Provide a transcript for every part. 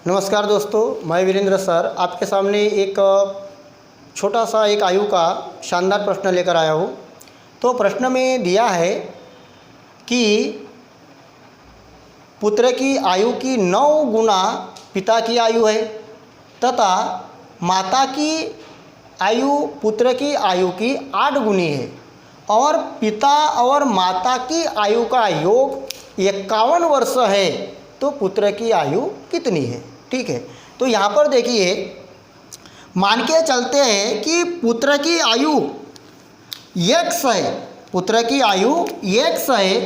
नमस्कार दोस्तों, मैं वीरेंद्र सर आपके सामने एक छोटा सा एक आयु का शानदार प्रश्न लेकर आया हूँ। तो प्रश्न में दिया है कि पुत्र की आयु की 9 गुना पिता की आयु है तथा माता की आयु पुत्र की आयु की 8 गुनी है और पिता और माता की आयु का योग 51 वर्ष है, तो पुत्र की आयु कितनी है। ठीक है, तो यहाँ पर देखिए, मान के चलते हैं कि पुत्र की आयु x है, पुत्र की आयु x है,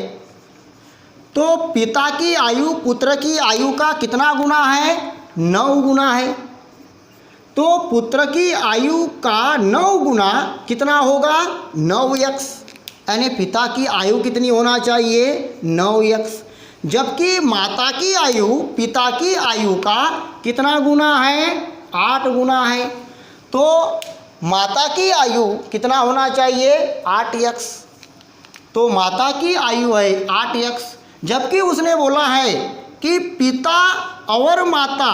तो पिता की आयु पुत्र की आयु का कितना गुना है, 9 गुना है। तो पुत्र की आयु का 9 गुना कितना होगा, 9x, यानी पिता की आयु कितनी होना चाहिए, 9x, जबकि माता की आयु पिता की आयु का कितना गुना है, 8 गुना है। तो माता की आयु कितना होना चाहिए, 8x, तो माता की आयु है 8x, जबकि उसने बोला है कि पिता और माता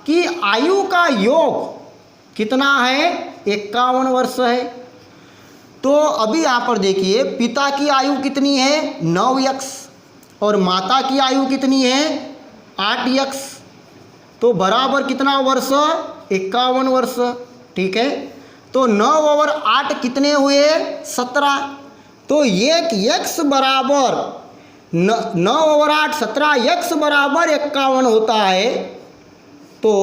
की आयु का योग कितना है, 51 वर्ष है। तो अभी यहाँ पर देखिए, पिता की आयु कितनी है, 9x, और माता की आयु कितनी है, 8x, तो बराबर कितना वर्ष, 51 वर्ष। ठीक है, तो 9 और 8 कितने हुए, 17, तो एक x बराबर 9 और 8 17, x बराबर 51 होता है। तो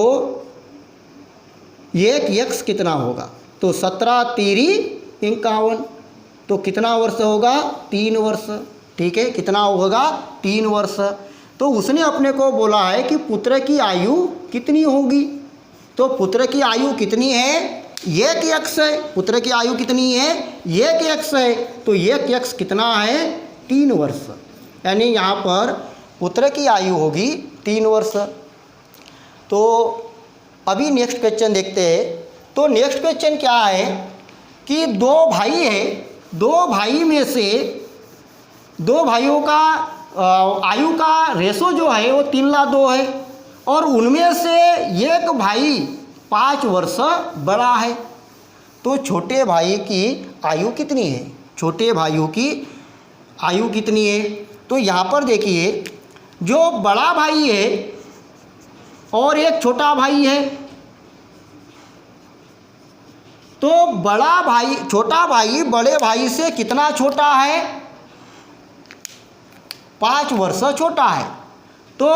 एक x कितना होगा, तो 17 तिरी 51, तो कितना वर्ष होगा, 3 वर्ष। ठीक है, कितना होगा, 3 वर्ष। तो उसने अपने को बोला है कि पुत्र की आयु कितनी होगी, तो पुत्र की आयु कितनी है, 1x है, पुत्र की आयु कितनी है, 1x है, तो 1x कितना है, 3 वर्ष, यानी यहाँ पर पुत्र की आयु होगी 3 वर्ष। तो अभी नेक्स्ट क्वेश्चन देखते हैं। तो नेक्स्ट क्वेश्चन क्या है कि 2 भाई है, 2 भाई में से 2 भाइयों का आयु का रेशो जो है वो 3:2 है, और उनमें से एक भाई 5 वर्ष बड़ा है। तो छोटे भाई की आयु कितनी है, छोटे भाइयों की आयु कितनी है। तो यहाँ पर देखिए, जो बड़ा भाई है और एक छोटा भाई है, तो छोटा भाई बड़े भाई से कितना छोटा है, 5 वर्ष छोटा है। तो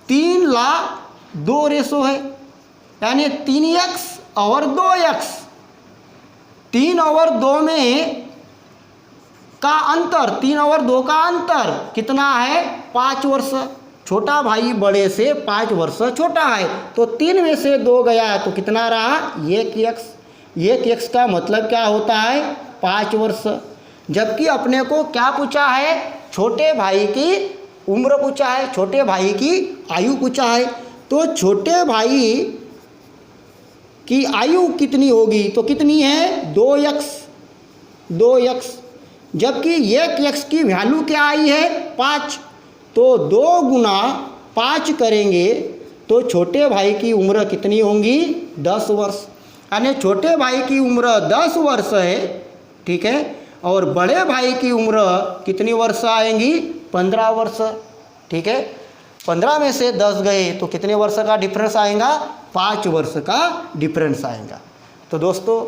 3:2 रेशो है, यानी 3x और 2x, 3 और 2 में का अंतर, 3 और 2 का अंतर कितना है, 5 वर्ष। छोटा भाई बड़े से 5 वर्ष छोटा है, तो 3 में से 2 गया तो कितना रहा, 1x। 1x का मतलब क्या होता है, 5 वर्ष। जबकि अपने को क्या पूछा है, छोटे भाई की उम्र पूछा है, छोटे भाई की आयु पूछा है। तो छोटे भाई की आयु कितनी होगी, तो कितनी है, 2x, जबकि 1x की वैल्यू क्या आई है, 5, तो 2 गुना 5 करेंगे तो छोटे भाई की उम्र कितनी होंगी, 10 वर्ष, यानी छोटे भाई की उम्र 10 वर्ष है। ठीक है, और बड़े भाई की उम्र कितनी वर्ष आएंगी, 15 वर्ष। ठीक है, 15 में से 10 गए तो कितने वर्ष का डिफरेंस आएगा, 5 वर्ष का डिफरेंस आएगा। तो दोस्तों,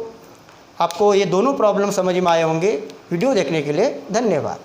आपको ये दोनों प्रॉब्लम समझ में आए होंगे। वीडियो देखने के लिए धन्यवाद।